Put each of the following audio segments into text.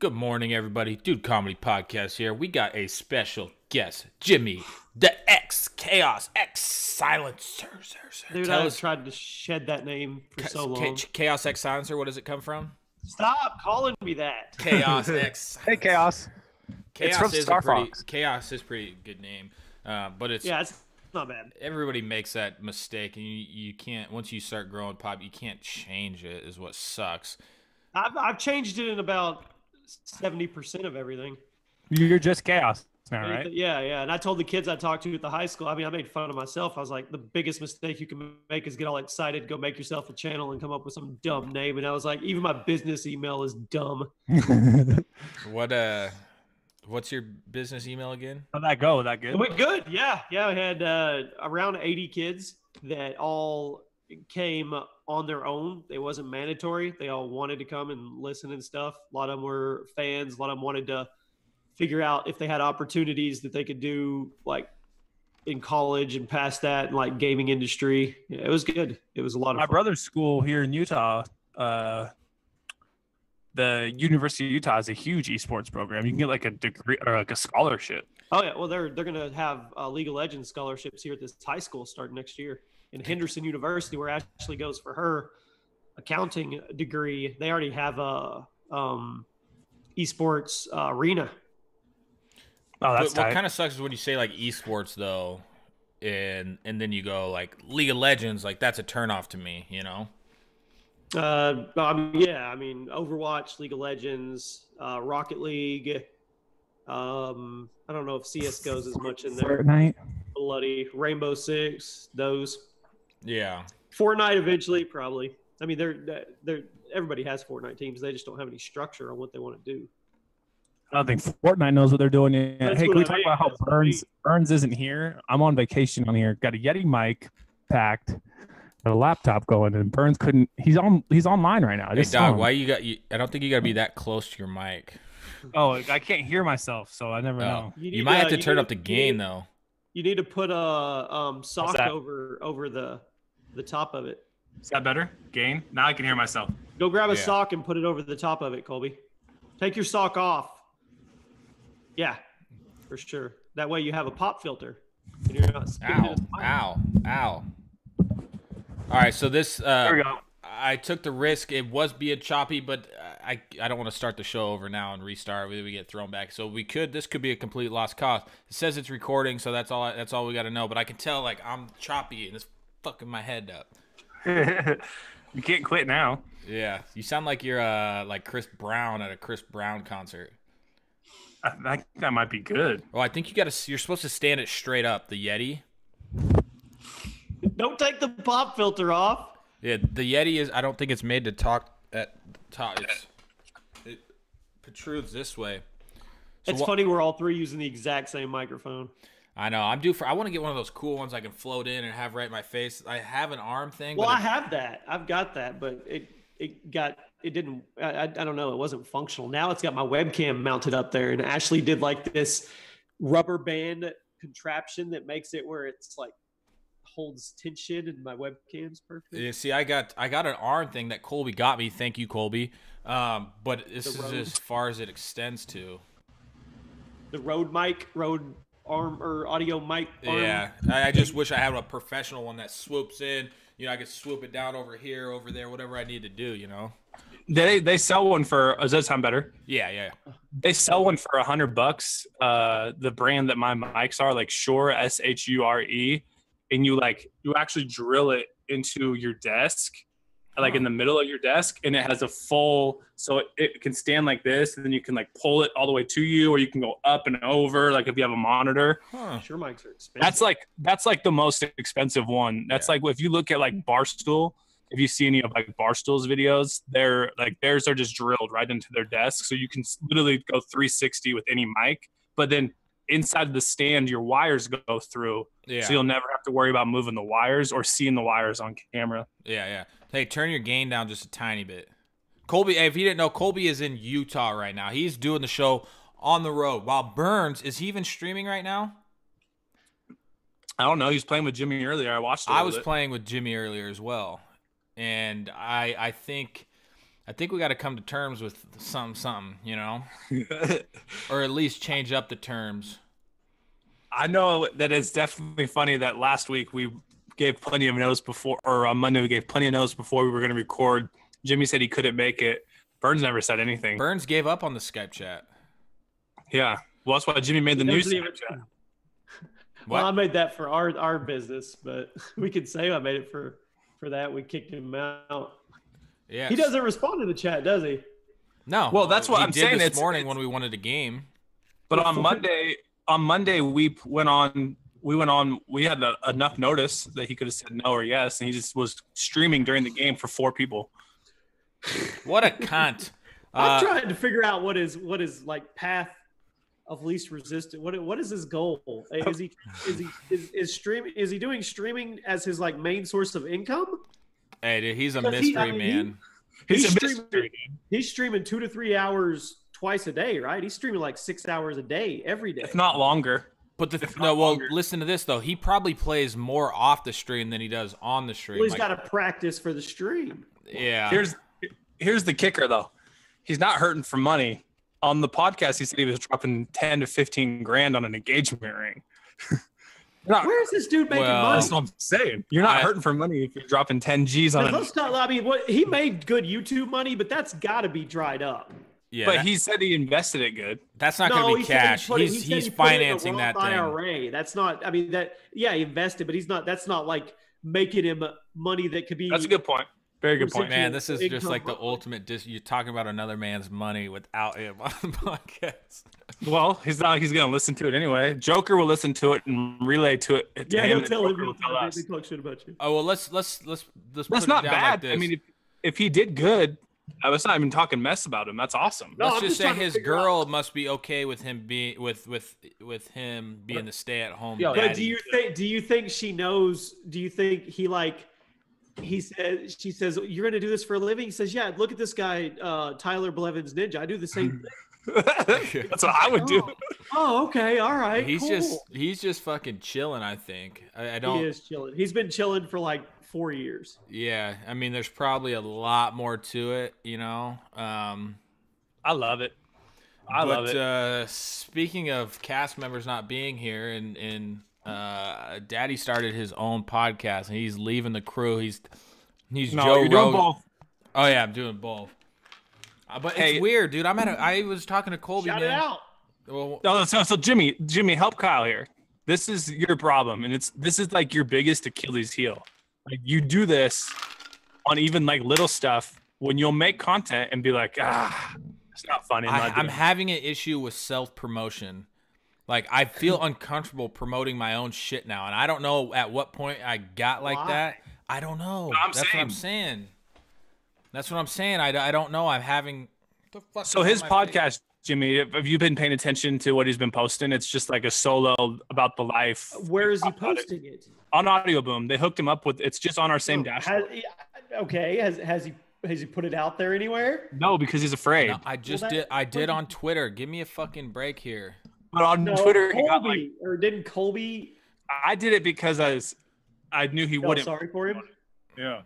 Good morning, everybody. Dude Comedy Podcast here. We got a special guest, Jimmy, the X Chaos X Silencer. Dude, I've tried to shed that name for so long. Chaos X Silencer, what does it come from? Stop calling me that. Chaos X Silencer. Hey, Chaos. It's from Star Fox. Chaos is a pretty good name, but it's not bad. Everybody makes that mistake, and you can't. Once you start growing pop, you can't change it. Is what sucks. I've changed it in about 70% of everything. You're just Chaos now, right? Yeah. And I told the kids I talked to at the high school, I made fun of myself. I was like, the biggest mistake you can make is get all excited, go make yourself a channel and come up with some dumb name. And I was like, even my business email is dumb. What's your business email again? How'd that go? That good? It went good. Yeah. I had around 80 kids that all came on their own. It wasn't mandatory. They all wanted to come and listen and stuff. A lot of them were fans. A lot of them wanted to figure out if they had opportunities that they could do like in college and past that and like gaming industry. Yeah, it was good. It was a lot of fun. My brother's school here in Utah, the University of Utah has a huge esports program. You can get like a degree or like a scholarship. Oh yeah. Well, they're going to have League of Legends scholarships here at this high school starting next year. In Henderson University, where Ashley goes for her accounting degree, they already have a esports arena. Oh, that's what kind of sucks is when you say like esports though, and then you go like League of Legends, like that's a turnoff to me, you know. Overwatch, League of Legends, Rocket League. I don't know if CS goes as much in there. Fortnite, bloody Rainbow Six, those. Yeah. Fortnite eventually, probably. I mean, they're everybody has Fortnite teams. They just don't have any structure on what they want to do. I don't think Fortnite knows what they're doing yet. That's hey, what can we I talk mean. about how Burns isn't here? I'm on vacation on here. Got a Yeti mic packed, got a laptop going, and Burns couldn't. He's online right now. Hey, dog, why you got? I don't think you got to be that close to your mic. Oh, I can't hear myself, so I never know. You might have to turn up the gain though. You need to put a sock over the top of it. Is that better? Gain? Now I can hear myself. Go grab a sock and put it over the top of it, Colby. Take your sock off. Yeah, for sure. That way you have a pop filter. And you're not Ow. All right, so this There we go. I took the risk. It was being choppy, but I don't want to start the show over now and restart. We get thrown back. So this could be a complete lost cause. It says it's recording, so that's all we got to know. But I can tell like I'm choppy and it's fucking my head up. You can't quit now. Yeah, you sound like you're like Chris Brown at a Chris Brown concert. I think that might be good. Well, I think you're supposed to stand it straight up. The Yeti. Don't take the pop filter off. Yeah, the Yeti is. I don't think it's made to talk at the top. It protrudes this way. So it's funny we're all three using the exact same microphone. I know. I'm due for. I want to get one of those cool ones I can float in and have right in my face. I have an arm thing. Well, I have that. I've got that, but it didn't. I don't know. It wasn't functional. Now it's got my webcam mounted up there, and Ashley did like this rubber band contraption that makes it where it's like holds tension, and my webcam's perfect. Yeah, see, I got an arm thing that Colby got me. Thank you, Colby. But this is as far as it extends to. The Rode arm or audio mic arm. Yeah, I just wish I had a professional one that swoops in. You know, I could swoop it down over here, over there, whatever I need to do. You know. They sell one for. Does that sound better? Yeah. They sell one for $100. The brand that my mics are, like Shure, SHURE, and you actually drill it into your desk, like in the middle of your desk, and it has a full, so it can stand like this, and then you can like pull it all the way to you, or you can go up and over, like if you have a monitor. Sure, mics are expensive. That's like the most expensive one. That's like if you look at like Barstool. If you see any of like Barstool's videos, they're like theirs are just drilled right into their desk, so you can literally go 360 with any mic. But then inside the stand, your wires go through, so you'll never have to worry about moving the wires or seeing the wires on camera. Yeah. Hey, turn your gain down just a tiny bit. Colby, if you didn't know, Colby is in Utah right now. He's doing the show on the road. While Burns, is he even streaming right now? I don't know. He was playing with Jimmy earlier. I watched it. I was playing with Jimmy earlier as well. And I think I think we got to come to terms with something, you know, or at least change up the terms. I know that it's definitely funny that last week we gave plenty of notice before, or on Monday we gave plenty of notice before we were going to record. Jimmy said he couldn't make it. Burns never said anything. Burns gave up on the Skype chat. Yeah. Well, that's why Jimmy made the new Skype chat. Well, I made that for our business, but we could say I made it for that. We kicked him out. Yeah. He doesn't respond to the chat, does he? No. Well, that's what I'm saying. This morning when we wanted a game. But on Monday we went on. We had enough notice that he could have said no or yes, and he just was streaming during the game for 4 people. What a cunt! I'm trying to figure out what is like path of least resistance. What is his goal? Is he doing streaming as his like main source of income? Hey, dude, he's a mystery man. He's a mystery. He's streaming 2 to 3 hours twice a day, right? He's streaming like 6 hours a day every day, if not longer. But listen to this though. He probably plays more off the stream than he does on the stream. Well, he's got to practice for the stream. Yeah. Here's the kicker though. He's not hurting for money. On the podcast, he said he was dropping 10 to 15 grand on an engagement ring. Where's this dude making money? That's what I'm saying. You're not hurting for money if you're dropping 10 G's on it. I mean, he made good YouTube money, but that's got to be dried up. Yeah, but he said he invested it good. That's not going to be cash. He's financing that thing. IRA. That's not. I mean, he invested, but he's not. That's not like making him money that could be. That's a good point. Very good point. Man, this is just like the ultimate. You're talking about another man's money without him on the podcast. Well, he's not. He's going to listen to it anyway. Joker will listen to it and relay to it. He'll tell him. He'll talk shit about you. Oh well, let's. That's not bad. Like I mean, if he did good. I was not even talking mess about him. That's awesome. No, let's just say his girl must be okay with him being with him being the stay-at-home daddy. But do you think she knows? Do you think he she says, "You're going to do this for a living?" He says, "Yeah, look at this guy, Tyler Blevins Ninja. I do the same thing." That's what I would do. Oh, okay, all right. He's just fucking chilling. I think. I don't. He is chilling. He's been chilling for like 4 years. Yeah, I mean, there's probably a lot more to it, you know. I love it. I love it. Speaking of cast members not being here, and Daddy started his own podcast, and he's leaving the crew. He's Joe Rogan. Doing both. Oh yeah, I'm doing both. But it's weird, dude. I was talking to Colby. Shout it out. Well, so Jimmy, help Kyle here. This is your problem, and this is like your biggest Achilles heel. Like you do this on even like little stuff when you'll make content and be like, it's not funny. I'm having an issue with self-promotion. Like I feel uncomfortable promoting my own shit now, and I don't know at what point I got like that. I don't know. That's what I'm saying. That's what I'm saying. I don't know. I'm having. What the fuck so his podcast, Jimmy, have you been paying attention to what he's been posting? It's just like a solo about the life. Where is he posting it? On Audio Boom. They hooked him up with. It's just on our same dashboard. Has he put it out there anywhere? No, because he's afraid. No, I did on Twitter. Give me a fucking break here. But on Twitter, Colby, he got like. Or didn't Colby? I did it because I knew he wouldn't. Sorry for him. Yeah.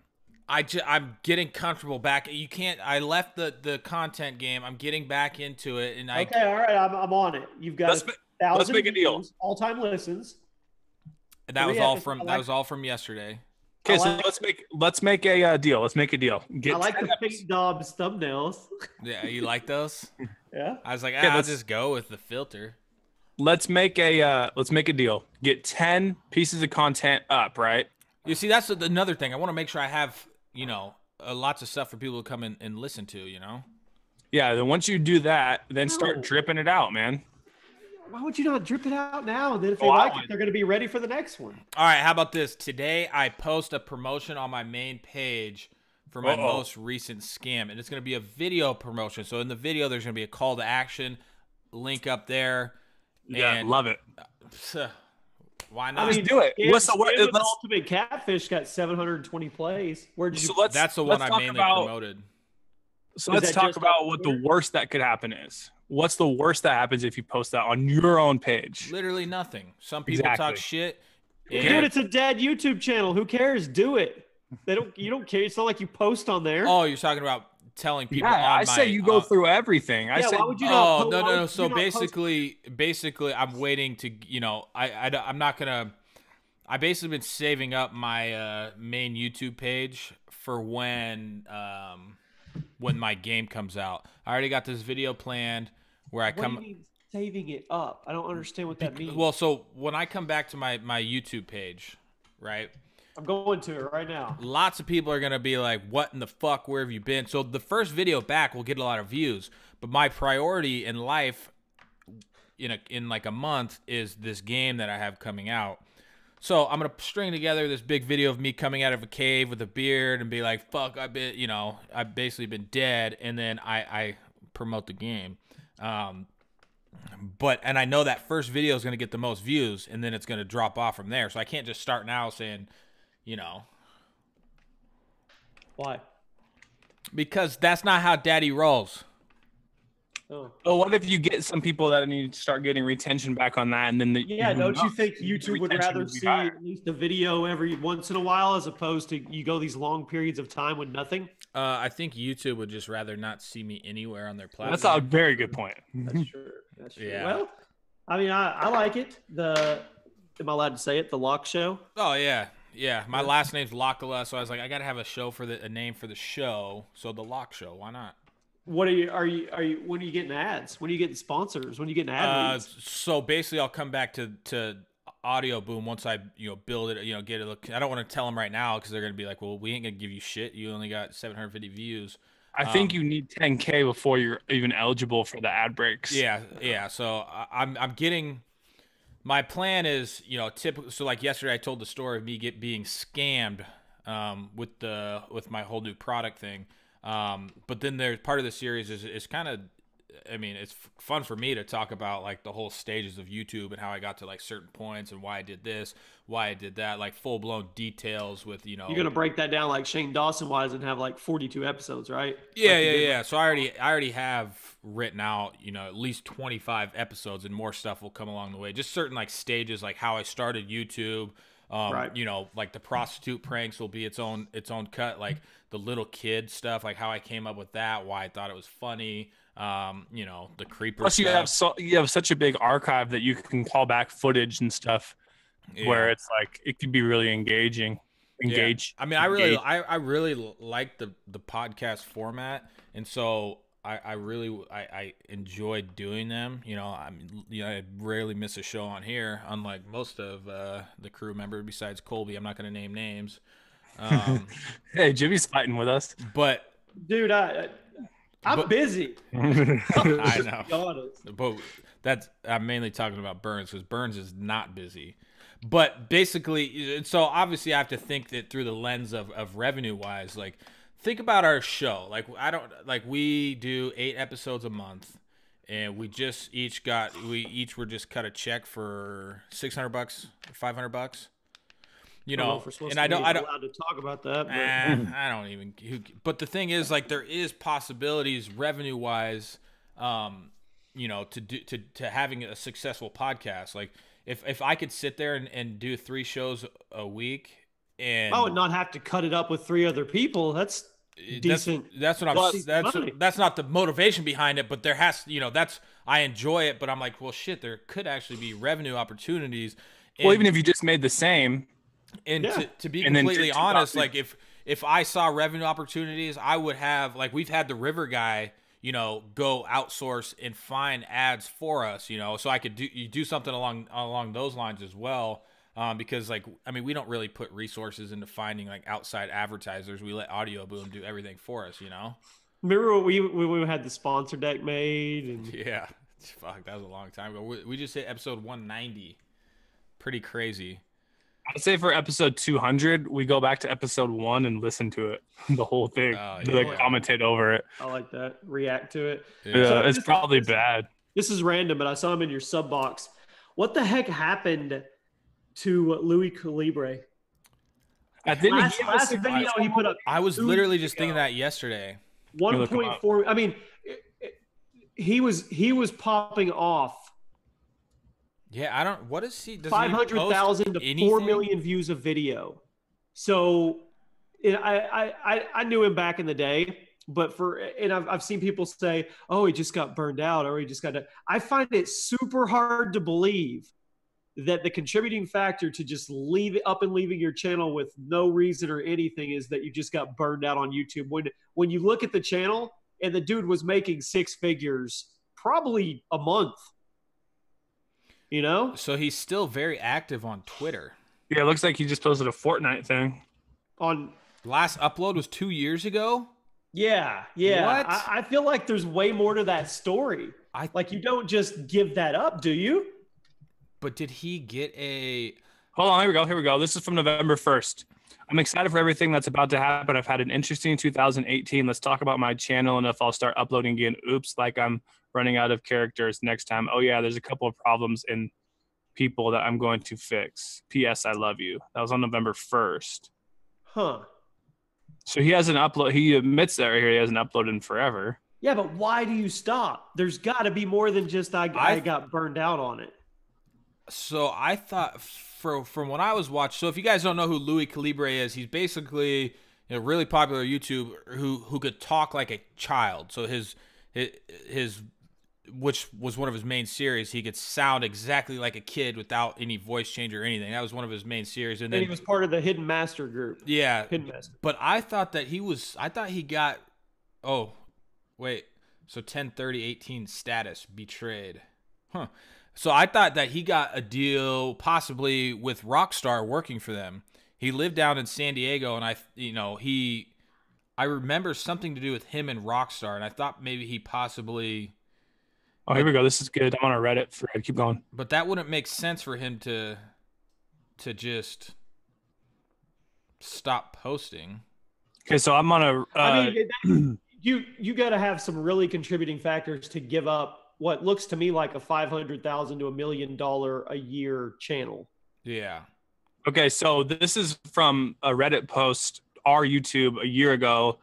I'm getting comfortable back. You can't. I left the content game. I'm getting back into it, and okay, all right. I'm on it. You've got 1,000 let's make a deal. All-time listens. That was all from yesterday. Okay, so let's make a deal. Let's make a deal. I like the Pink Dobbs thumbnails. Yeah, you like those? Yeah. I was like, I'll just go with the filter. Let's make a deal. Get 10 pieces of content up, right? You see, that's another thing. I want to make sure I have, lots of stuff for people to come in and listen to, Yeah, then once you do that, then start dripping it out, man. Why would you not drip it out now? Then if they like it, they're going to be ready for the next one. All right, how about this? Today, I post a promotion on my main page for my most recent scam, and it's going to be a video promotion. So in the video, there's going to be a call to action, link up there. Yeah, love it. Why not? Just do it. What's the Ultimate Catfish got 720 plays. That's the one I mainly promoted. So let's talk about what the worst that could happen is. What's the worst that happens if you post that on your own page? Literally nothing. Some people talk shit. Dude, it's a dead YouTube channel. Who cares? Do it. You don't care. It's not like you post on there. Oh, you're talking about telling people. Yeah, on I say my, you go through everything. I Yeah, say why would you not? Oh no why no no! would So you not post- basically, I'm waiting to I'm not gonna. I basically been saving up my main YouTube page for when my game comes out. I already got this video planned where I what do come. you mean saving it up? I don't understand what that means. Well, so when I come back to my YouTube page, right? I'm going to it right now. Lots of people are gonna be like, "What in the fuck? Where have you been?" So the first video back will get a lot of views, but my priority in life, in like a month, is this game that I have coming out. So I'm gonna string together this big video of me coming out of a cave with a beard and be like, "Fuck, I've basically been dead," and then I promote the game. And I know that first video is gonna get the most views, and then it's gonna drop off from there. So I can't just start now saying, Why? because that's not how Daddy rolls. Oh. Well, what if you get some people that need to start getting retention back on that, and then Yeah, don't you think YouTube would retention rather would be see higher. at least a video every once in a while as opposed to you go these long periods of time with nothing? I think YouTube would just rather not see me anywhere on their platform. That's a very good point. That's true. That's true. Yeah. Well, I mean, I like it. Am I allowed to say it? The Lock Show. Oh yeah. My last name's Lockala, so I was like, I gotta have a name for the show. So the Lock Show, why not? What are you? When are you getting ads? When are you getting sponsors? When are you getting ad leads? So basically, I'll come back to Audio Boom once I build it. Get it. I don't want to tell them right now because they're gonna be like, well, we ain't gonna give you shit. You only got 750 views. I think you need 10K before you're even eligible for the ad breaks. Yeah. So I'm getting. My plan is, typical. So like yesterday, I told the story of me being scammed with my whole new product thing. But then there's part of the series is kind of, it's fun for me to talk about like the whole stages of YouTube and how I got to like certain points and why I did this, why I did that, like full blown details with, You're gonna break that down like Shane Dawson wise and have like 42 episodes, right? Yeah. So I already have written out, at least 25 episodes, and more stuff will come along the way. Just certain like stages, like how I started YouTube. Right. Like the prostitute pranks will be its own cut, like the little kid stuff, like how I came up with that, why I thought it was funny. The creeper Plus, stuff. you have such a big archive that you can call back footage and stuff, where it's like it could be really engaging. Yeah. I really like the podcast format, and so I really enjoyed doing them. I rarely miss a show on here, unlike most of the crew members besides Colby. I'm not going to name names. Hey, Jimmy's fighting with us. But Dude, I'm busy. I know. Be honest. But I'm mainly talking about Burns because Burns is not busy. But basically, so obviously I have to think that through the lens of revenue wise, like think about our show. We do 8 episodes a month, and we each were just cut a check for $600, $500. And I don't allowed to talk about that. But. I don't even. But the thing is, like, there is possibilities revenue wise, to having a successful podcast. Like, if I could sit there and do 3 shows a week, and I would not have to cut it up with 3 other people. That's decent. That's what I'm. That's not the motivation behind it, but there has. I enjoy it, but I'm like, well, shit, there could actually be revenue opportunities. Well, even if you just made the same. And to be completely honest, like if I saw revenue opportunities, I would have, like, we've had the River guy, go outsource and find ads for us, so I could do something along those lines as well. Because we don't really put resources into finding like outside advertisers. We let Audio Boom do everything for us, Remember when we had the sponsor deck made? And yeah, fuck, that was a long time ago. We just hit episode 190. Pretty crazy. I'd say for episode 200, we go back to episode 1 and listen to it, the whole thing, commentate over it. I like that. React to it. Yeah, So it's probably bad. This is random, but I saw him in your sub box. What the heck happened to Louis Calibre? Last video he put up. I was literally just thinking that yesterday. 1.4. I mean, he was popping off. Yeah, I don't. What is he? 500,000 to 4 million views of video. So, I knew him back in the day. But I've seen people say, oh, he just got burned out or he just got. I find it super hard to believe that the contributing factor to just leaving your channel with no reason or anything is that you just got burned out on YouTube. When you look at the channel and the dude was making 6 figures probably a month, you know? So he's still very active on Twitter. Yeah, it looks like he just posted a Fortnite thing. On last upload was 2 years ago. Yeah. What? I feel like there's way more to that story. Like you don't just give that up, do you? But did he get a... Hold on, here we go. This is from November 1st. I'm excited for everything that's about to happen. I've had an interesting 2018. Let's talk about my channel and if I'll start uploading again. Oops, like I'm running out of characters next time. Oh yeah, there's a couple of problems in people that I'm going to fix. P.S. I love you. That was on November 1st. Huh. So he hasn't uploaded. He admits that right here he hasn't uploaded in forever. Yeah, but why do you stop? There's got to be more than just I got burned out on it. So I thought from what I was watching. So if you guys don't know who Louis Calibre is, he's basically a really popular YouTuber who could talk like a child. So his which was one of his main series, he could sound exactly like a kid without any voice change or anything. That was one of his main series. And then he was part of the Hidden Master group. Yeah. Hidden Master. But I thought he got, oh, wait. So 10/30/18 status betrayed. Huh. So I thought that he got a deal possibly with Rockstar working for them. He lived down in San Diego, and I remember something to do with him and Rockstar, and I thought maybe he possibly... Oh, here we go. This is good. I'm on a Reddit thread. Keep going. But that wouldn't make sense for him to just stop posting. Okay, so I'm on a... I mean, you got to have some really contributing factors to give up what looks to me like a $500,000 to $1 million a year channel. Yeah. Okay, so this is from a Reddit post, our YouTube, a year ago,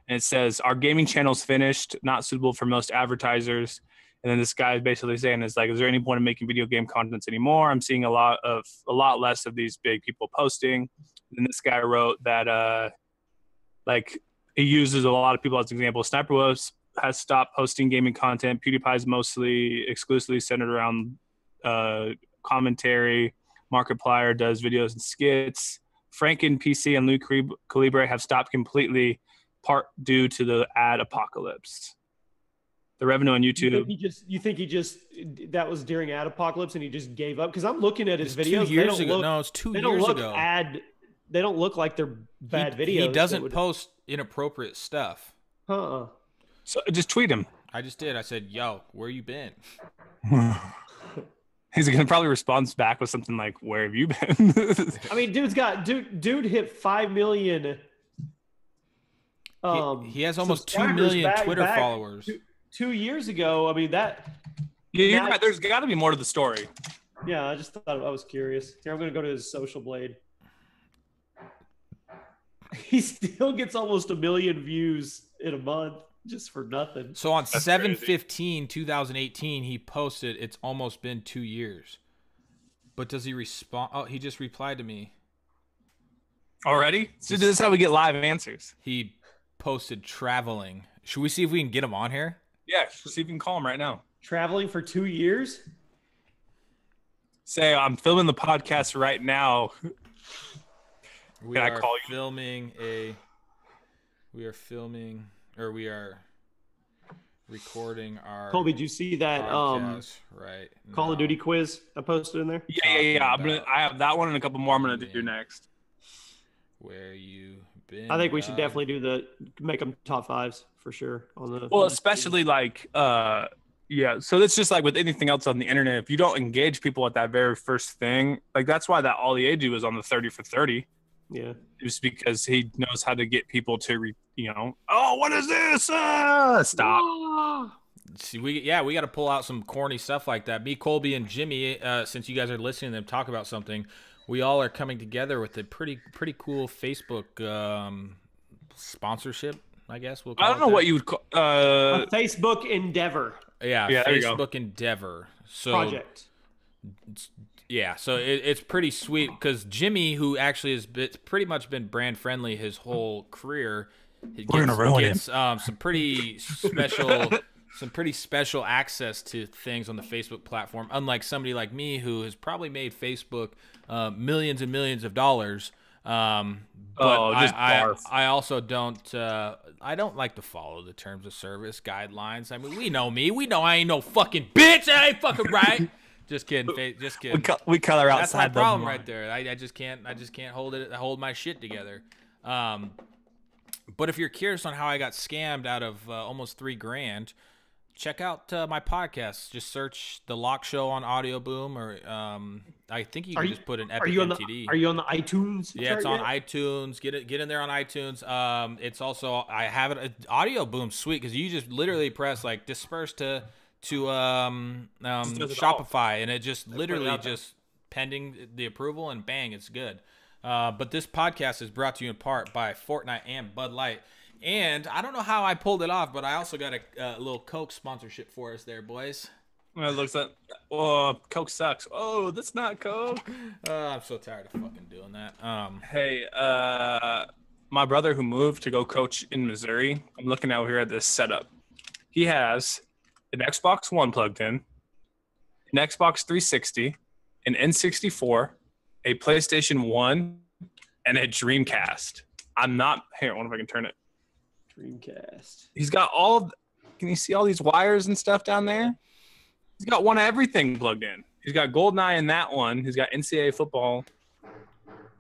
and it says, our gaming channel's finished, not suitable for most advertisers. And then this guy is basically saying, is like, is there any point in making video game contents anymore? I'm seeing a lot less of these big people posting. And this guy wrote that, like, he uses a lot of people as an example. Sniper Wolves has stopped posting gaming content. PewDiePie's mostly exclusively centered around commentary. Markiplier does videos and skits. Franken PC and Lou Calibre have stopped completely, part due to the ad apocalypse. The revenue on YouTube. You think he just that was during ad apocalypse and he just gave up? Because I'm looking at his videos. 2 years ago. No, it's 2 years ago. They don't look like they're bad videos. He doesn't post inappropriate stuff. So just tweet him. I just did. I said, yo, where you been? He's going to probably respond back with something like, where have you been? I mean, dude hit 5 million. He has almost 2 million Twitter followers. 2 years ago. I mean, that. Yeah, you're right. There's got to be more to the story. Yeah, I just thought I was curious. Here, I'm going to go to his Social Blade. He still gets almost 1 million views in a month. Just for nothing. So on 7/15/2018, he posted, it's almost been 2 years. But does he respond? Oh, he just replied to me. Already? So this is how we get live answers. He posted traveling. Should we see if we can get him on here? Yeah, see if we can call him right now. Traveling for 2 years? Say, I'm filming the podcast right now. We are recording our Colby, did you see that right Call of Duty quiz I posted in there? Yeah. I have that one and a couple more I'm gonna do next. Where you been? I think we should definitely make them top fives for sure especially like so it's just like with anything else on the internet, if you don't engage people at that very first thing, like that's why that Ollie do is on the 30 for 30. Yeah, just because he knows how to get people to oh, what is this? Stop. See, we got to pull out some corny stuff like that. Me, Colby, and Jimmy, since you guys are listening to them talk about something, we all are coming together with a pretty cool Facebook sponsorship, I guess. I don't know what you would call a Facebook endeavor. Yeah, Facebook endeavor. So project. Yeah, so it's pretty sweet because Jimmy, who actually has pretty much been brand friendly his whole career, We're gonna ruin him. Some pretty special access to things on the Facebook platform. Unlike somebody like me who has probably made Facebook millions and millions of dollars. But I also don't. I don't like to follow the terms of service guidelines. I mean, we know me. We know I ain't no fucking bitch. I ain't fucking right. Just kidding. Just kidding. We color outside. That's my problem right there. I just can't hold my shit together. But if you're curious on how I got scammed out of almost $3,000, check out my podcast. Just search The Lock Show on Audio Boom, or I think you can just put an Epic MTD. Are you on the iTunes? Yeah, it's on iTunes. Get in there on iTunes. It's also, I have it. Audio Boom's sweet because you just literally press like disperse to Shopify, and it just literally just pending the approval, and bang, it's good. But this podcast is brought to you in part by Fortnite and Bud Light. And I don't know how I pulled it off, but I also got a little Coke sponsorship for us there, boys. Well, it looks like, oh, Coke sucks. Oh, that's not Coke. I'm so tired of fucking doing that. Hey, my brother who moved to go coach in Missouri, I'm looking out here at this setup. He has an Xbox One plugged in, an Xbox 360, an N64, a PlayStation 1, and a Dreamcast. Here, I wonder if I can turn it. Dreamcast. He's got can you see all these wires and stuff down there? He's got one of everything plugged in. He's got GoldenEye in that one. He's got NCAA football.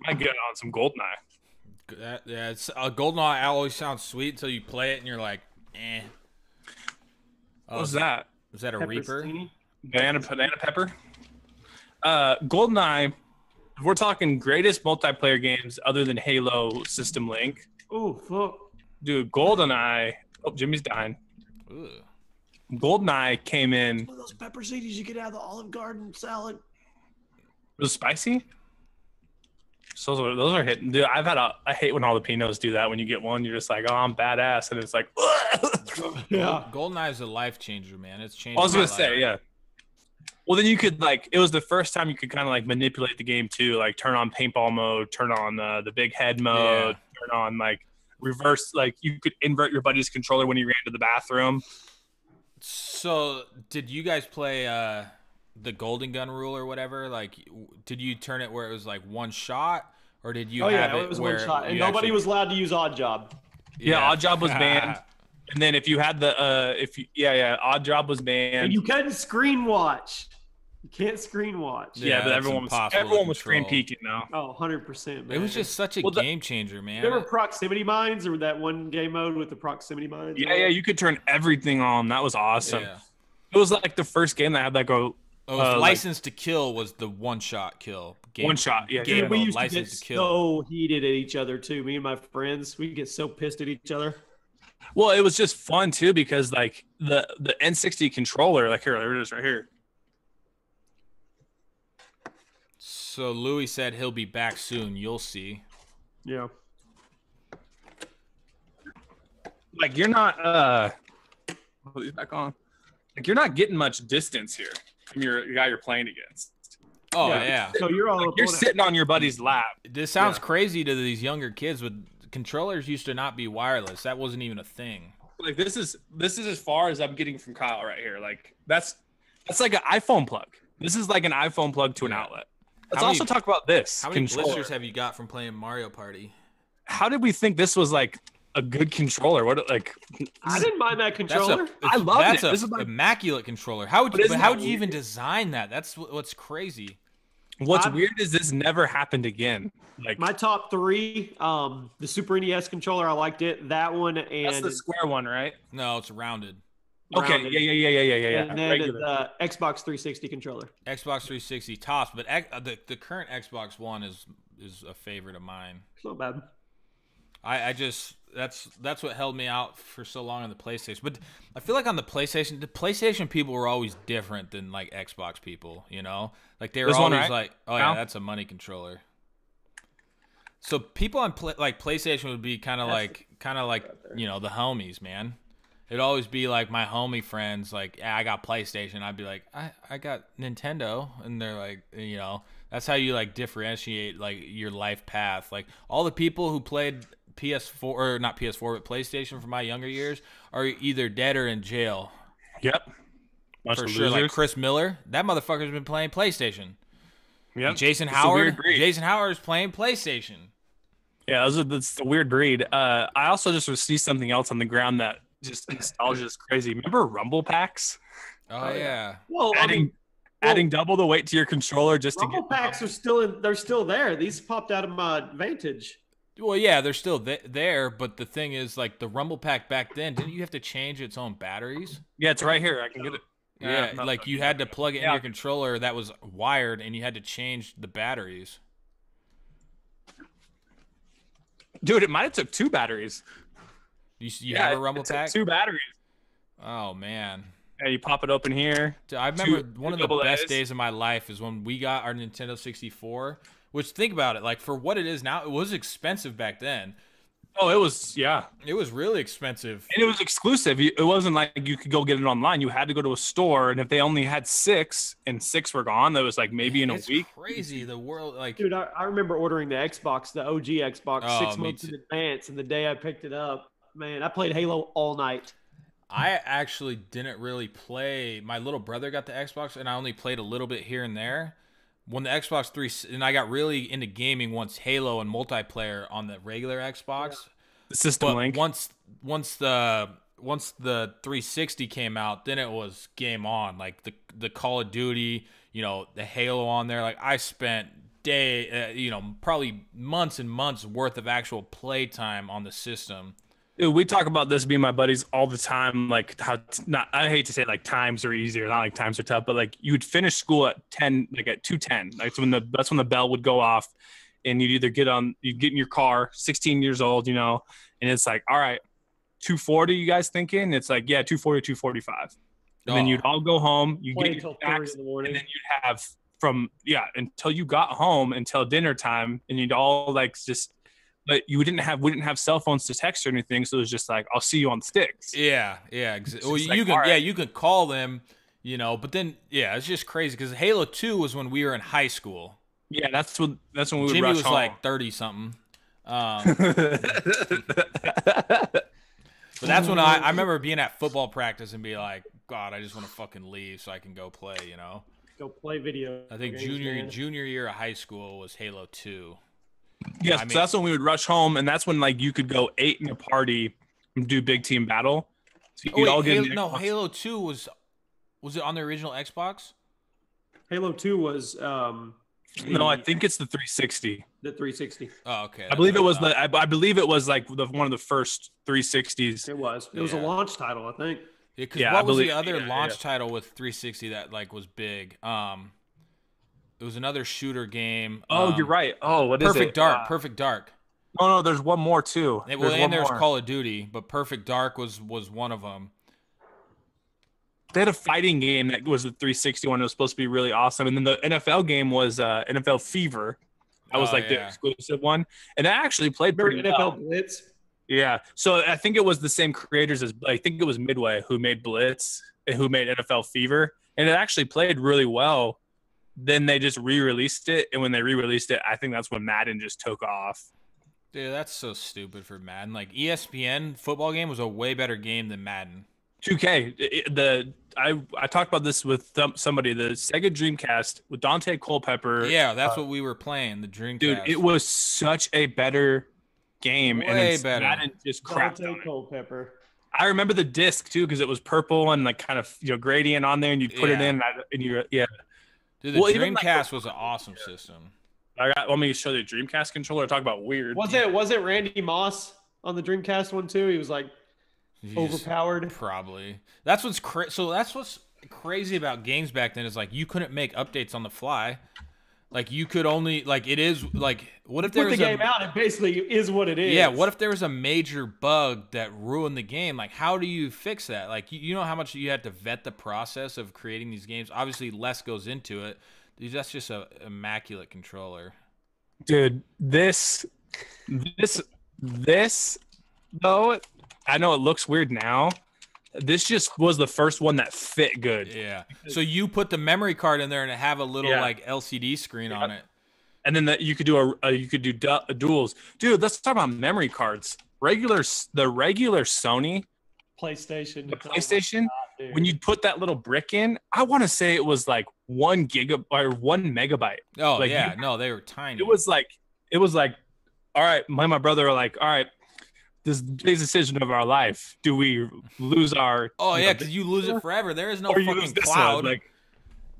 I get on some GoldenEye. Yeah, it's GoldenEye always sounds sweet until you play it and you're like, eh. What was that? Was that a Reaper? Banana pepper? GoldenEye, if we're talking greatest multiplayer games other than Halo System Link. Oh, fuck. Dude, GoldenEye. Oh, Jimmy's dying. Ooh. GoldenEye came in. One of those pepper seeds you get out of the Olive Garden salad. It was spicy? So those are hitting. Dude, I hate when jalapenos do that. When you get one, you're just like, oh, I'm badass. And it's like, yeah. GoldenEye is a life changer, man. It's changed. I was going to say, yeah. Well, then you could, it was the first time you could kind of, manipulate the game, too. Like, turn on paintball mode, turn on the big head mode, turn on, reverse, you could invert your buddy's controller when you ran to the bathroom. So, did you guys play the Golden Gun rule or whatever? Did you turn it where it was, one shot? Or did you have it was where one shot. And nobody was allowed to use Odd Job. Yeah, Odd Job was banned. And then if you had the Odd Job was banned. And you couldn't screen watch. You can't screen watch. Yeah, but everyone was screen peeking now. Oh, 100%, man. It was just such a game changer, man. There were proximity mines, or that one game mode with the proximity mines. Yeah, you could turn everything on. That was awesome. Yeah. It was the first game that had License to Kill was the one-shot kill game. One shot, yeah. Yeah, we used to get so heated at each other, too. Me and my friends, we'd get so pissed at each other. Well, it was just fun, too, because, the N60 controller, here, there it is right here. So Louis said he'll be back soon. You'll see. Yeah. You're not put these back on. You're not getting much distance here from your guy you're playing against. Oh yeah. So you're sitting on your buddy's lap. This sounds crazy to these younger kids. With controllers used to not be wireless. That wasn't even a thing. This is as far as I'm getting from Kyle right here. That's like an iPhone plug. This is like an iPhone plug to an outlet. Let's also talk about this. How many blisters have you got from playing Mario Party? How did we think this was a good controller? I didn't mind that controller. I love it. This is immaculate controller. How would you even design that? That's what's crazy. What's weird is this never happened again. My top three, the Super NES controller, I liked it. That one and that's the square one, right? No, it's rounded. Okay, yeah. And then the Xbox 360 controller. Xbox 360 tops, but the current Xbox One is a favorite of mine. It's not bad. I just that's what held me out for so long on the PlayStation. But I feel like on the PlayStation people were always different than Xbox people. You know, they were always oh yeah, that's a money controller. So people on PlayStation would be kind of like the homies, man. It'd always be my homie friends, yeah, I got PlayStation. I'd be like, I got Nintendo. And they're like, that's how you differentiate your life path. All the people who played PS4 or not PS4 but PlayStation from my younger years are either dead or in jail. Yep. For sure. Like Chris Miller, that motherfucker's been playing PlayStation. Yep. Jason It's a weird Howard. breed. Jason Howard is playing PlayStation. Yeah, that's the weird breed. I also just see something else on the ground that just nostalgia is crazy. Remember Rumble Packs? Oh yeah. Well, Adding double the weight to your controller just to Rumble get packs are still they're still there. These popped out of my Vantage. Well, yeah, they're still there, but the thing is, like the Rumble Pack back then, didn't you have to change its own batteries? Yeah, it's right here. I can get it. Yeah, no, like you had to plug it in Yeah. your controller that was wired, and you had to change the batteries. Dude, it might have took 2 batteries. You have a Rumble it took Pack? 2 batteries. Oh man. Yeah, you pop it open here. Dude, I remember one of the double best A's. days of my life is when we got our Nintendo 64, which think about it, like for what it is now, it was expensive back then. Oh, it was, yeah. It was really expensive. And it was exclusive. It wasn't like you could go get it online. You had to go to a store, and if they only had 6 and 6 were gone, that was like maybe in a It's week. crazy. The world, like, Dude, I remember ordering the Xbox, the OG Xbox, Oh, 6 me months in too. advance, and the day I picked it up, man, I played Halo all night. I actually didn't really play. My little brother got the Xbox, and I only played a little bit here and there. When the Xbox 3, and I got really into gaming once Halo and multiplayer on the regular Xbox. The system But link. once the 360 came out, then it was game on. Like the Call of Duty, the Halo on there. Like I spent probably months and months worth of actual play time on the system. Dude, we talk about this being my buddies all the time. Like how I hate to say like times are easier, not like times are tough, but like you would finish school at 10, like at 2:10. Like that's when the bell would go off, and you'd get in your car, 16 years old, and it's like, all right, 2:40. You guys thinking? It's like, yeah, 2:40, 2:45, and then you'd all go home. You Play get your until 3 snacks, in the morning. and then you'd have until you got home until dinner time, and you'd all like just. But we didn't have cell phones to text or anything, so it was just like, I'll see you on sticks. Yeah. Well, just you like, can all right. you can call them, but then it's just crazy because Halo 2 was when we were in high school. Yeah, that's when we would Jimmy rush was home. like 30 something. But that's when I remember being at football practice and be like, God, I just want to fucking leave so I can go play. Go play video. I think games, man. junior year of high school was Halo 2. Yes, I mean- so that's when we would rush home, and that's when like you could go 8 in a party and do big team battle. So Oh, you'd wait, all get in the Xbox. Halo 2 was it on the original Xbox? Halo 2 was No, I think it's the 360. the 360. Oh, okay. I believe it was I believe it was like one of the first 360s. It was. It was a Yeah. launch title, I think. Because Yeah, I what was the believe- other yeah, launch yeah. title with 360 that like was big? It was another shooter game. Oh, you're right. Oh, what is it? Perfect Dark. Perfect Dark. No, there's one more too. Well, There's and one there's more. Call of Duty, but Perfect Dark was one of them. They had a fighting game that was the 360 one. It was supposed to be really awesome, and then the NFL game was NFL Fever. That was Oh, like the yeah. exclusive one, and I actually played Remember pretty NFL well. Blitz? Yeah, so I think it was the same creators as I think it was Midway who made Blitz and who made NFL Fever, and it actually played really well. Then they just re-released it, and when they re-released it, I think that's when Madden just took off. Dude, that's so stupid for Madden. Like ESPN football game was a way better game than Madden. 2K, I talked about this with somebody. The Sega Dreamcast with Dante Culpepper. Yeah, that's what we were playing. The Dreamcast. Dude, it was such a better game, and Way then better. Madden just crapped on Dante it. Culpepper. I remember the disc too because it was purple and like kind of gradient on there, and you'd put it Yeah. in, and you yeah. Dude, the Well, even, like, Dreamcast was an awesome system. Want me to show the Dreamcast controller? Talk about weird. Was it Randy Moss on the Dreamcast one too? He was like You just- overpowered. Probably. That's what's so that's what's crazy about games back then is like you couldn't make updates on the fly. Like you could only like it is like what if there Put was the game out, it basically is what it is. Yeah, what if there was a major bug that ruined the game? Like how do you fix that? Like you know how much you had to vet the process of creating these games? Obviously less goes into it. Dude, that's just a immaculate controller. Dude, this though, I know it looks weird now. This just was the first one that fit good. Yeah. So you put the memory card in there and have a little Yeah. like LCD screen on it. And then you could do duels, dude. Let's talk about memory cards. The regular Sony PlayStation. the PlayStation, dude. when you put that little brick in, I want to say it was like 1 gigabyte or 1 megabyte. Oh like, yeah, no, they were tiny. It was like, all right. My brother were like, all right, this is the biggest decision of our life. Do we lose our? Oh yeah, because you lose it forever. There is no or you lose fucking this cloud. one, like,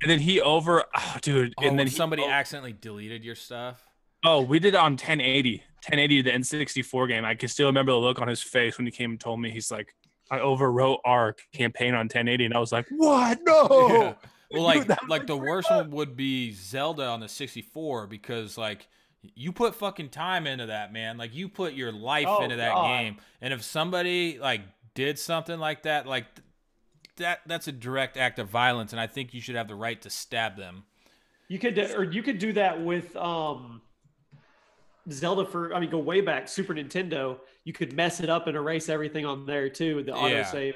and then dude, Oh, and then somebody accidentally deleted your stuff. Oh, we did it on 1080 the N64 game. I can still remember the look on his face when he came and told me. He's like, I overwrote our campaign on 1080, and I was like, what? No. Yeah. Well, Dude, like the worst one would be Zelda on the 64 because like you put fucking time into that, man. Like you put your life into that game, and if somebody like did something like that, like that's a direct act of violence, and I think you should have the right to stab them. You could do that with Zelda go way back, Super Nintendo. You could mess it up and erase everything on there too. The autosave.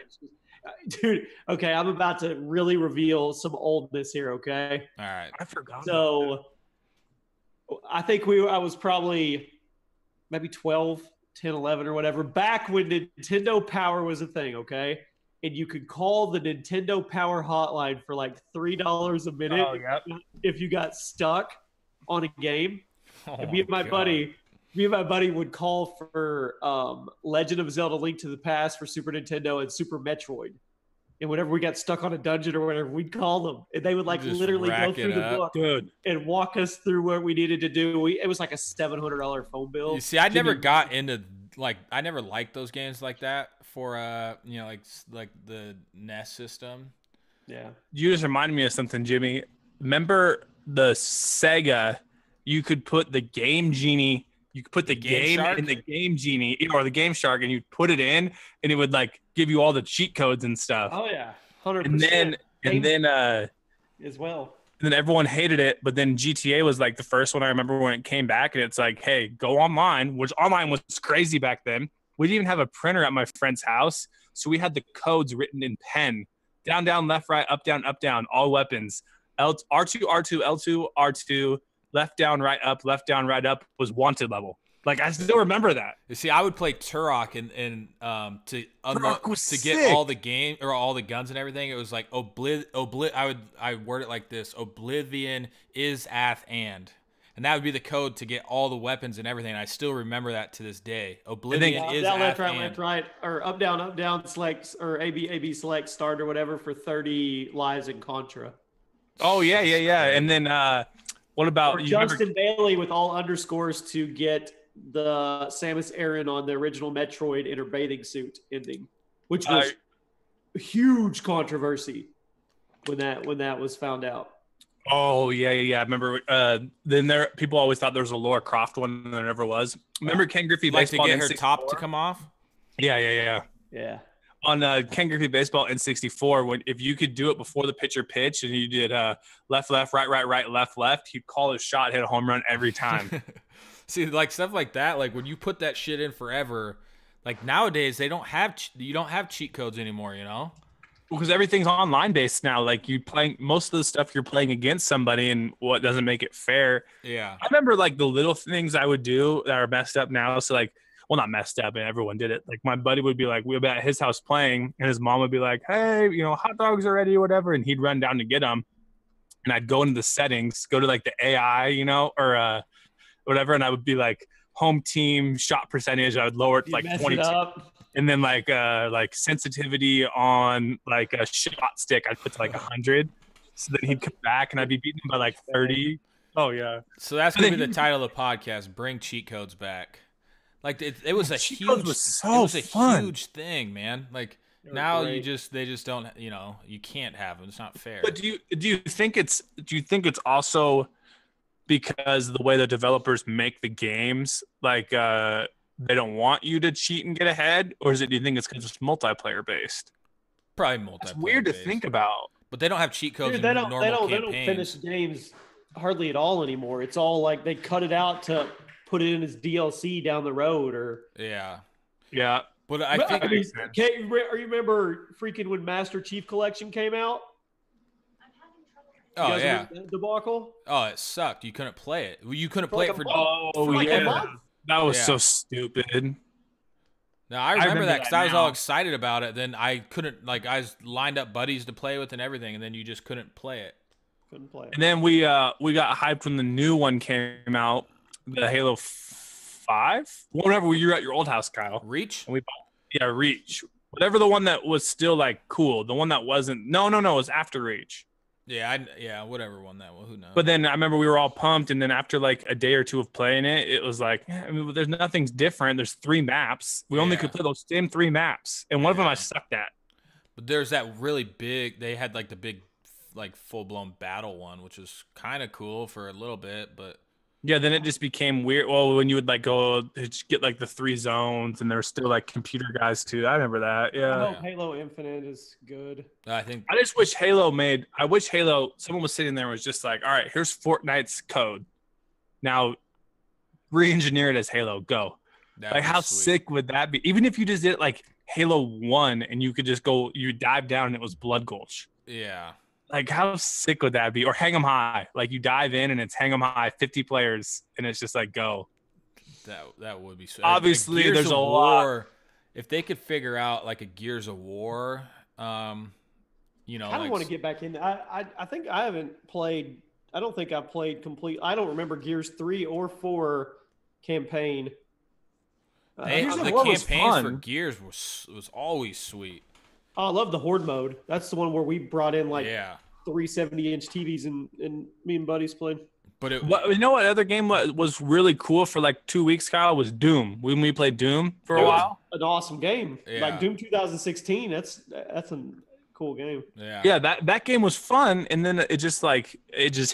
Dude, okay, I'm about to really reveal some oldness here, okay? All right. I forgot. So I think I was probably maybe 12, 10, 11 or whatever, back when Nintendo Power was a thing, okay? And you could call the Nintendo Power hotline for like $3 a minute if you got stuck on a game. And me and my buddy would call for Legend of Zelda: Link to the Past for Super Nintendo and Super Metroid. And whenever we got stuck on a dungeon or whatever, we'd call them, and they would like literally go through the book and walk us through what we needed to do. It was like a $700 phone bill. You see, I never got into I never liked those games like that for like the NES system. Yeah. You just reminded me of something, Jimmy. Remember the Sega? You could put the Game Genie. You could put the game in the Game Genie or the Game Shark, and you put it in, and it would like give you all the cheat codes and stuff. Oh yeah, 100%. And then as well. And then everyone hated it, but then GTA was like the first one I remember when it came back, and it's like, hey, go online, which online was crazy back then. We didn't even have a printer at my friend's house, so we had the codes written in pen. Down, down, left, right, up, down, all weapons. R2, R2, L2, R2. Left down, right up was wanted level. Like I still remember that. You see, I would play Turok and to unlock to get all the game or all the guns and everything. It was like I word it like this: Oblivion is and that would be the code to get all the weapons and everything. I still remember that to this day. Oblivion is down, left, right, or up, down, select, or AB, select, start, or whatever for 30 lives in Contra. Oh yeah. And then what about Justin Bailey with all underscores to get the Samus Aran on the original Metroid in her bathing suit ending, which was huge controversy when that was found out. Oh yeah. I remember. Then people always thought there was a Lara Croft one, and there never was. Remember Ken Griffey Baseball to get her top to come off? Yeah. On Ken Griffey Baseball N64, if you could do it before the pitcher pitched and you did left, right, left, he'd call his shot, hit a home run every time. See, like stuff like that, like when you put that shit in forever, like nowadays you don't have cheat codes anymore, you know? Because everything's online based now. Like you playing most of the stuff you're playing against somebody, and what doesn't make it fair. Yeah, I remember like the little things I would do that are messed up now. So like. Well, not messed up, and everyone did it. Like my buddy would be like, we'll be at his house playing, and his mom would be like, hey, hot dogs are ready or whatever, and he'd run down to get them. And I'd go into the settings, go to like the AI, or whatever, and I would be like home team shot percentage. I would lower it to like 22, and then like sensitivity on like a shot stick, I'd put to like 100. So then he'd come back, and I'd be beating him by like 30. Oh yeah. So that's gonna be the title of the podcast: Bring cheat codes back. Like it was a huge thing, man. Like now great. They just don't, you can't have them. It's not fair. But do you think it's also because the way the developers make the games, like they don't want you to cheat and get ahead, or do you think it's because it's multiplayer based? Probably multiplayer. It's weird to think about. But they don't have cheat codes. Dude, they don't finish games hardly at all anymore. It's all like they cut it out to put it in as DLC down the road, or yeah. But I think you remember freaking when Master Chief Collection came out? Oh guys yeah. remember that debacle? Oh, it sucked. You couldn't play it. You couldn't For play like it a for. month. Oh like a yeah, month? that was Yeah. so stupid. No, I remember that remember because that I was all now. excited about it. Then I couldn't, like, I was lined up buddies to play with and everything, and then you just couldn't play it. Couldn't play it. And then we got hyped when the new one came out, the Halo 5. Whenever you were at your old house, Kyle. Reach? And we bought, yeah, Reach. Whatever the one that was still like cool. The one that wasn't. No, it was after Reach. Yeah, whatever one that was. Who knows? But then I remember we were all pumped, and then after like a day or two of playing it, it was like, I mean, there's nothing's different. There's 3 maps. We only Yeah. could play those same 3 maps, and one of them Yeah. I sucked at. But there's that really big. They had like the big, like full blown battle one, which was kind of cool for a little bit. But Yeah, then it just became weird. Well, when you would like go get like the 3 zones, and there were still like computer guys too. I remember that. I Yeah. hope Halo Infinite is good. I think I just wish I wish Halo, someone was sitting there and was just like, all right, here's Fortnite's code. Now re-engineer it as Halo. Go. that Like, was how sweet. sick would that be? Even if you just did it like Halo 1 and you could just go, you dive down and it was Blood Gulch. Yeah. Like, how sick would that be? Or Hang 'em High. Like, you dive in and it's Hang 'em High, 50 players, and it's just like, go. That would be sweet. Obviously, Gears there's of a lot. War, if they could figure out like a Gears of War, you know, I don't like, want to get back in. I think I haven't played. I don't think I've played complete. I don't remember Gears 3 or 4 campaign. Gears of the War was campaigns for fun. Gears was always sweet. I love the Horde mode. That's the one where we brought in like Yeah, 370-inch TVs and me and buddies played. but it You know what other game was really cool for like 2 weeks, Kyle? Was Doom. When we played Doom for a It was while. an awesome game. Yeah. Like Doom 2016. That's a cool game. Yeah, that game was fun, and then it just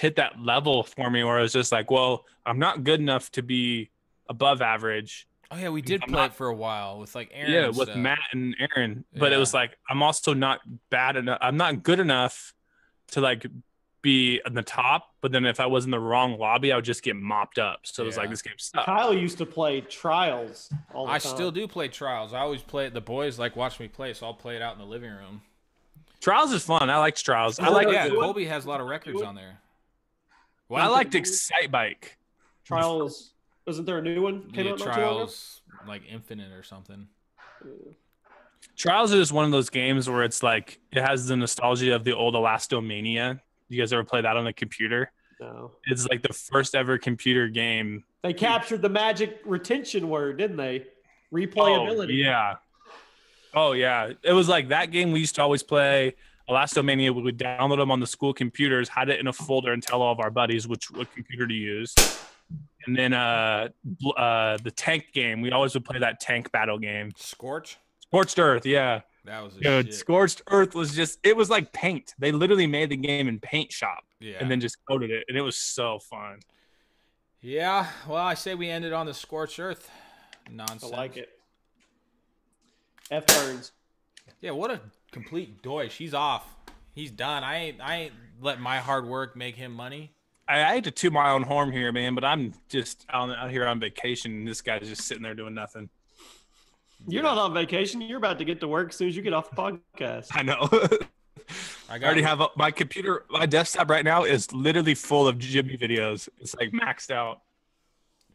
hit that level for me where I was just like, well, I'm not good enough to be above average. Oh yeah, we did I'm play not- it for a while with like Aaron. Yeah, and with stuff. Matt and Aaron, but it Yeah. was like I'm also not bad enough. I'm not good enough to like be in the top. But then if I was in the wrong lobby, I would just get mopped up. So it was like Yeah. this game sucks. Kyle used to play Trials all the I time. still do play Trials. I always play it. The boys like watch me play, so I'll play it out in the living room. Trials is fun. I liked Trials. I Oh, like. Yeah, do it. Colby has a lot of records on there. I liked Excite Bike. Trials. Wasn't there a new one came Yeah, out not too long ago? Trials like Infinite or something. Trials is one of those games where it's like it has the nostalgia of the old Elastomania. You guys ever play that on the computer? No. It's like the first ever computer game. They captured the magic retention word, didn't they? Replayability. Oh yeah. It was like that game we used to always play. Elastomania, we would download them on the school computers, hide it in a folder, and tell all of our buddies what computer to use. And then the tank game, we always would play that tank battle game. Scorch. Scorched Earth, yeah. That was a Dude, shit. Scorched Earth was it was like Paint. They literally made the game in Paint Shop Yeah. and then just coded it, and it was so fun. Yeah. Well, I say we ended on the Scorched Earth I nonsense. like it. F Burns. Yeah. What a complete doy. She's off. He's done. I ain't let my hard work make him money. I hate to toot my own horn here, man, but I'm just out here on vacation, and this guy's just sitting there doing nothing. You're not on vacation. You're about to get to work as soon as you get off the podcast. I know. I I got already have my computer, my desktop right now is literally full of Jimmy videos. It's like maxed out.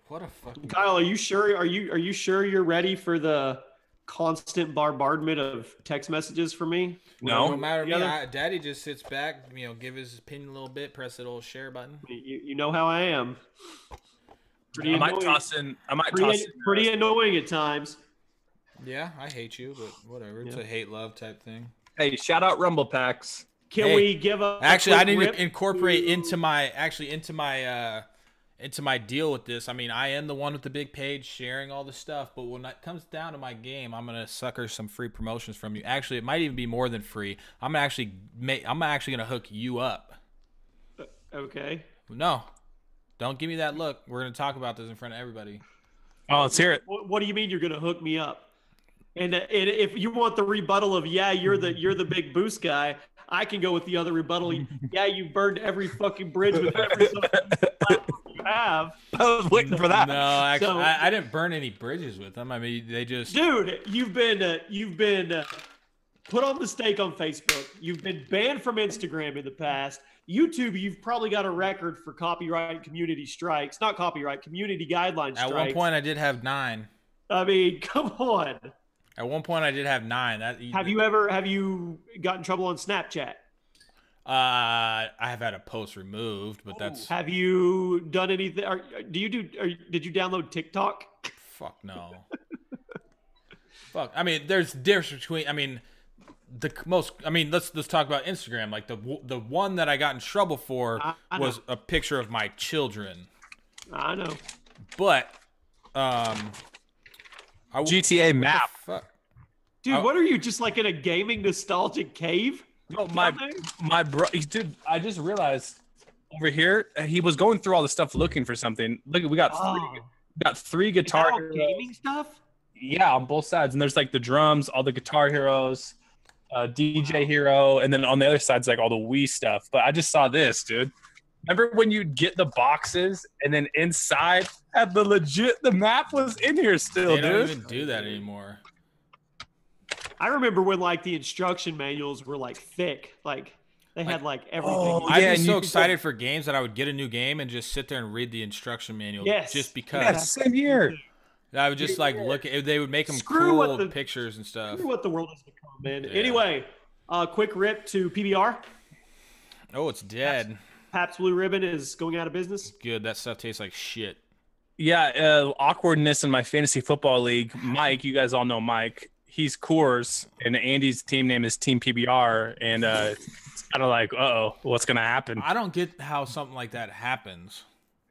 What a fucking. Kyle, are you sure? Are you sure you're ready for the constant bombardment of text messages from me? No No, matter me, Together? Daddy just sits back, give his opinion a little bit, press that old share button. You know how I am. Pretty I might annoying. toss in. I might toss in. Pretty annoying at times. Yeah, I hate you, but whatever. It's Yeah. a hate love type thing. Hey, shout out Rumble Packs. Can Hey, we give a Actually, I quick need rip to incorporate to- into my deal with this. I mean, I am the one with the big page sharing all the stuff, but when it comes down to my game, I'm gonna sucker some free promotions from you. Actually, it might even be more than free. I'm actually gonna hook you up. Okay. No, don't give me that look. We're gonna talk about this in front of everybody. Oh, let's hear it. What do you mean you're going to hook me up? And if you want the rebuttal of you're the big boost guy, I can go with the other rebuttal. Yeah, you burned every fucking bridge with every social platform you have. I was waiting for that. No, actually, So- I didn't burn any bridges with them. I mean, they just. Dude, you've been put on the stake on Facebook. You've been banned from Instagram in the past. YouTube, you've probably got a record for copyright community strikes. Not copyright, community guideline strikes. At one point, I did have 9. I mean, come on. At one point, I did have 9. Have you gotten in trouble on Snapchat? I have had a post removed, but that's. Have you done anything? Did you download TikTok? Fuck no. Fuck. I mean, there's difference between. I mean, let's talk about Instagram. Like the one that I got in trouble for was a picture of my children. I know. But GTA map. Fuck. Dude, what are you, just like in a gaming nostalgic cave? No, my bro, dude. I just realized over here he was going through all the stuff looking for something. Look, we got three guitar heroes. Gaming stuff. Yeah, on both sides, and there's like the drums, all the guitar heroes, DJ Hero, and then on the other side's like all the Wii stuff. But I just saw this, dude. Remember when you'd get the boxes and then inside had the map was in here still, dude? They don't even do that anymore. I remember when like the instruction manuals were like thick, like they had like everything. Oh, I'd be so excited for games that I would get a new game and just sit there and read the instruction manual. Yes. Just because. Yeah, same here. I would just like look at. They would make them cool pictures and stuff. Screw what the world has become, man. Yeah. Anyway, quick rip to PBR. Oh, it's dead. Pabst Blue Ribbon is going out of business. Good. That stuff tastes like shit. Yeah, awkwardness in my fantasy football league. Mike, you guys all know Mike. He's Coors, and Andy's team name is Team PBR, and it's kind of like, what's gonna happen? I don't get how something like that happens.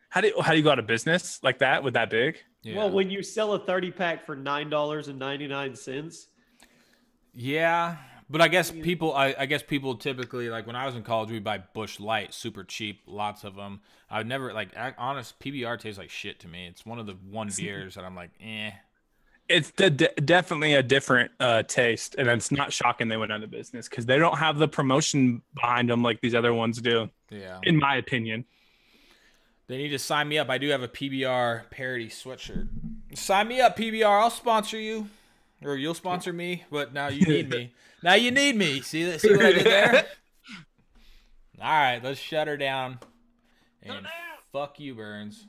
How do you go out of business like that with that big? Yeah. Well, when you sell a 30-pack for $9.99. Yeah, but I guess people typically, like when I was in college, we'd buy Busch Light, super cheap, lots of them. I would never honest PBR tastes like shit to me. It's one of the beers that I'm like, eh. It's definitely a different taste, and it's not shocking they went out of business because they don't have the promotion behind them like these other ones do. Yeah, in my opinion. They need to sign me up. I do have a PBR parody sweatshirt. Sign me up, PBR. I'll sponsor you, or you'll sponsor me. But now you need me. Now you need me. See what I did there? All right, let's shut her down. And fuck you, Burns.